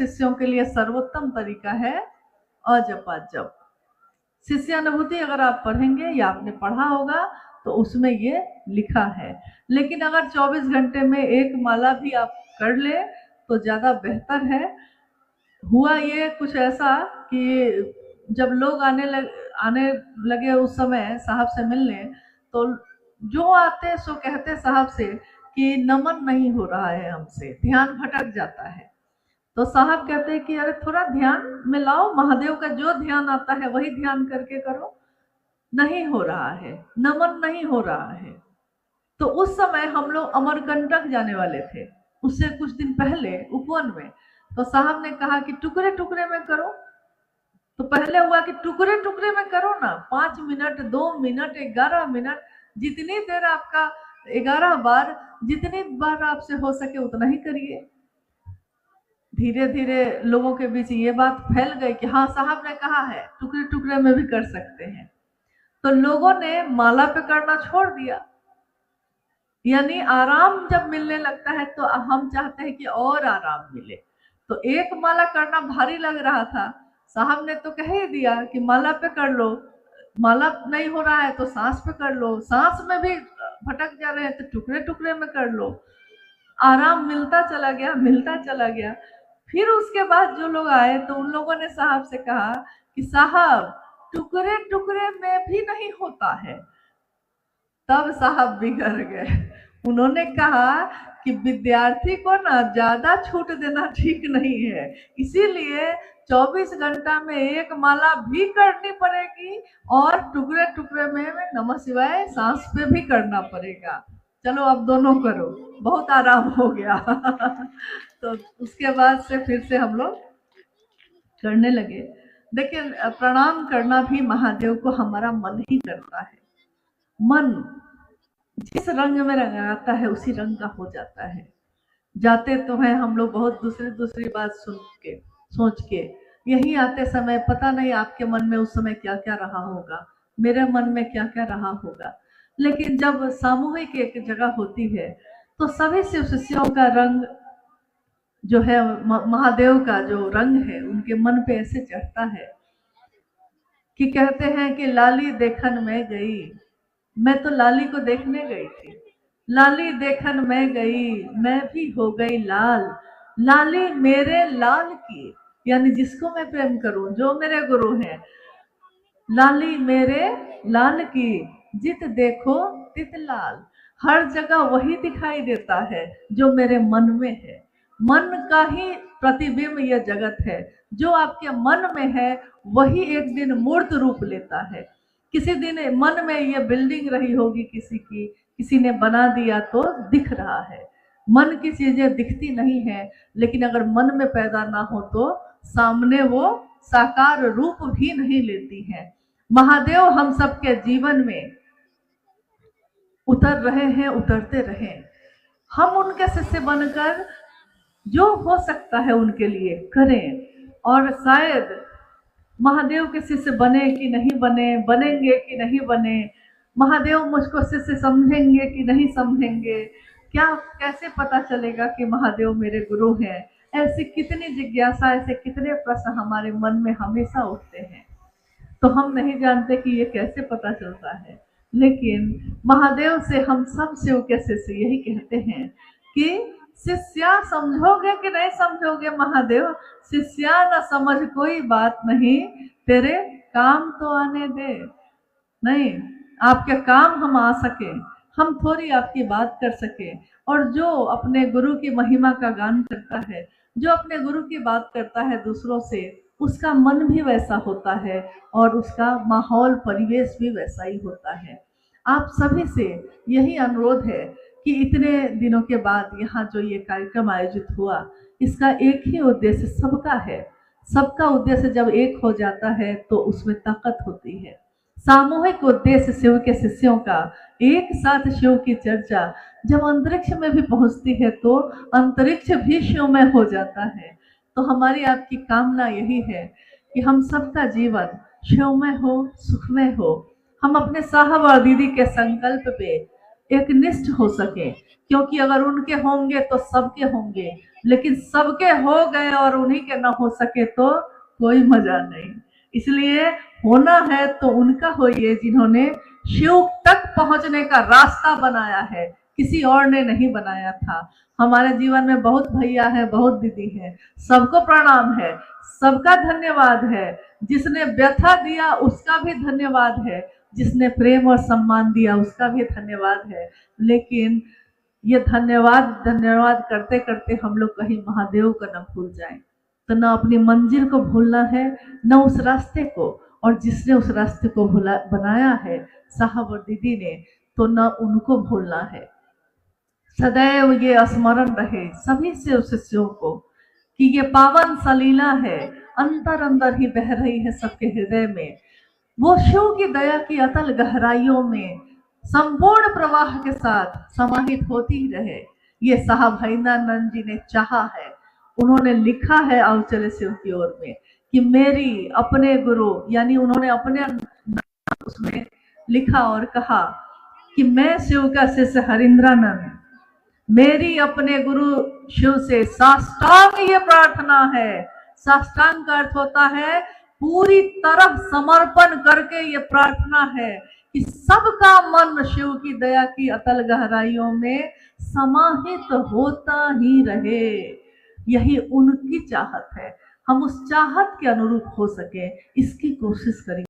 शिष्यों के लिए सर्वोत्तम तरीका है अजपा जप। शिष्यानुभूति अगर आप पढ़ेंगे या आपने पढ़ा होगा तो उसमें ये लिखा है। लेकिन अगर 24 घंटे में एक माला भी आप कर ले तो ज़्यादा बेहतर है। हुआ ये कुछ ऐसा कि जब लोग आने लगे उस समय साहब से मिलने, तो जो आते सो कहते साहब से कि नमन नहीं हो रहा है हमसे, ध्यान भटक जाता है। तो साहब कहते हैं कि अरे थोड़ा ध्यान में लाओ, महादेव का जो ध्यान आता है वही ध्यान करके करो। नहीं हो रहा है, नमन नहीं हो रहा है। तो उस समय हम लोग अमरकंटक जाने वाले थे, उससे कुछ दिन पहले उपवन में। तो साहब ने कहा कि टुकड़े टुकड़े में करो। तो पहले हुआ कि टुकड़े टुकड़े में करो ना, 5 मिनट, 2 मिनट, 11 मिनट, जितनी देर आपका 11 बार, जितनी बार आपसे हो सके उतना ही करिए। धीरे धीरे लोगों के बीच ये बात फैल गई कि हाँ साहब ने कहा है टुकड़े टुकड़े में भी कर सकते हैं। तो लोगों ने माला पे करना छोड़ दिया। यानी आराम जब मिलने लगता है तो हम चाहते हैं कि और आराम मिले। तो एक माला करना भारी लग रहा था, साहब ने तो कह ही दिया कि माला पे कर लो, माला नहीं हो रहा है तो सांस पे कर लो, सांस में भी भटक जा रहे हैं तो टुकड़े टुकड़े में कर लो। आराम मिलता चला गया, मिलता चला गया। फिर उसके बाद जो लोग आए तो उन लोगों ने साहब से कहा कि साहब टुकड़े टुकड़े में भी नहीं होता है। तब साहब बिगड़ गए। उन्होंने कहा कि विद्यार्थी को ना ज्यादा छूट देना ठीक नहीं है, इसीलिए 24 घंटा में एक माला भी करनी पड़ेगी और टुकड़े टुकड़े में नमः शिवाय सांस पे भी करना पड़ेगा। चलो अब दोनों करो, बहुत आराम हो गया। तो उसके बाद से फिर से हम लोग करने लगे। देखिए प्रणाम करना भी महादेव को हमारा मन ही करता है। मन जिस रंग में रंगाता है उसी रंग का हो जाता है। जाते तो हैं हम लोग बहुत दूसरी बात सुन के सोच के, यही आते समय पता नहीं आपके मन में उस समय क्या क्या रहा होगा, मेरे मन में क्या क्या रहा होगा। लेकिन जब सामूहिक एक जगह होती है तो सभी शिव शिष्यों का रंग जो है, महादेव का जो रंग है उनके मन पे ऐसे चढ़ता है कि कहते हैं कि लाली देखन में गई, मैं तो लाली को देखने गई थी, लाली देखन में गई, मैं भी हो गई लाल, लाली मेरे लाल की, यानी जिसको मैं प्रेम करूं, जो मेरे गुरु हैं, लाली मेरे लाल की, जित देखो तित लाल। हर जगह वही दिखाई देता है जो मेरे मन में है। मन का ही प्रतिबिंब यह जगत है, जो आपके मन में है वही एक दिन मूर्त रूप लेता है। किसी दिन मन में ये बिल्डिंग रही होगी किसी की, किसी ने बना दिया तो दिख रहा है। मन की चीजें दिखती नहीं है, लेकिन अगर मन में पैदा ना हो तो सामने वो साकार रूप भी नहीं लेती है। महादेव हम सबके जीवन में उतर रहे हैं, उतरते रहे। हम उनके शिष्य बनकर जो हो सकता है उनके लिए करें, और शायद महादेव के शिष्य बने कि नहीं बने, बनेंगे कि नहीं बने, महादेव मुझको शिष्य समझेंगे कि नहीं समझेंगे, क्या कैसे पता चलेगा कि महादेव मेरे गुरु हैं। ऐसी कितनी जिज्ञासा, ऐसे कितने प्रश्न हमारे मन में हमेशा उठते हैं, तो हम नहीं जानते कि ये कैसे पता चलता है। लेकिन महादेव से हम सब शिव के शिष्य यही कहते हैं कि शिष्या समझोगे कि नहीं समझोगे महादेव, शिष्या न समझ कोई बात नहीं, तेरे काम तो आने दे। नहीं, आपके काम हम आ सके, हम थोड़ी आपकी बात कर सके। और जो अपने गुरु की महिमा का गान करता है, जो अपने गुरु की बात करता है दूसरों से, उसका मन भी वैसा होता है और उसका माहौल परिवेश भी वैसा ही होता है। आप सभी से यही अनुरोध है कि इतने दिनों के बाद यहाँ जो ये कार्यक्रम आयोजित हुआ, इसका एक ही उद्देश्य सबका है। सबका उद्देश्य जब एक हो जाता है तो उसमें ताकत होती है। सामूहिक उद्देश्य शिव के शिष्यों का, एक साथ शिव की चर्चा जब अंतरिक्ष में भी पहुंचती है तो अंतरिक्ष भी शिवमय हो जाता है। तो हमारी आपकी कामना यही है कि हम सबका जीवन शिवमय हो, सुखमय हो। हम अपने साहब और दीदी के संकल्प पे एकनिष्ठ हो सके, क्योंकि अगर उनके होंगे तो सबके होंगे, लेकिन सबके हो गए और उन्हीं के ना हो सके तो कोई मजा नहीं। इसलिए होना है तो उनका होइए जिन्होंने शिव तक पहुंचने का रास्ता बनाया है, किसी और ने नहीं बनाया था। हमारे जीवन में बहुत भैया है, बहुत दीदी है, सबको प्रणाम है, सबका धन्यवाद है। जिसने व्यथा दिया उसका भी धन्यवाद है, जिसने प्रेम और सम्मान दिया उसका भी धन्यवाद है। लेकिन ये धन्यवाद करते करते हम लोग कहीं महादेव का न भूल जाएं। तो न अपनी मंजिल को भूलना है, न उस रास्ते को, और जिसने उस रास्ते को बनाया है साहब और दीदी ने, तो न उनको भूलना है। सदैव ये स्मरण रहे सभी शिष्यों को कि ये पावन सलीला है, अंतर अंदर ही बह रही है सबके हृदय में। वो शिव की दया की अतल गहराइयों में संपूर्ण प्रवाह के साथ समाहित होती ही रहे। ये साहब हरिंद्रानंद जी ने चाहा है, उन्होंने लिखा है आओ चले शिव की ओर में कि मेरी अपने गुरु, यानी उन्होंने अपने उसमें लिखा और कहा कि मैं शिव का शिष्य हरिंद्रानंद, मेरी अपने गुरु शिव से साष्टांग ये प्रार्थना है। साष्टांग का अर्थ होता है पूरी तरह समर्पण करके ये प्रार्थना है कि सबका मन शिव की दया की अतल गहराइयों में समाहित होता ही रहे। यही उनकी चाहत है, हम उस चाहत के अनुरूप हो सके इसकी कोशिश करें।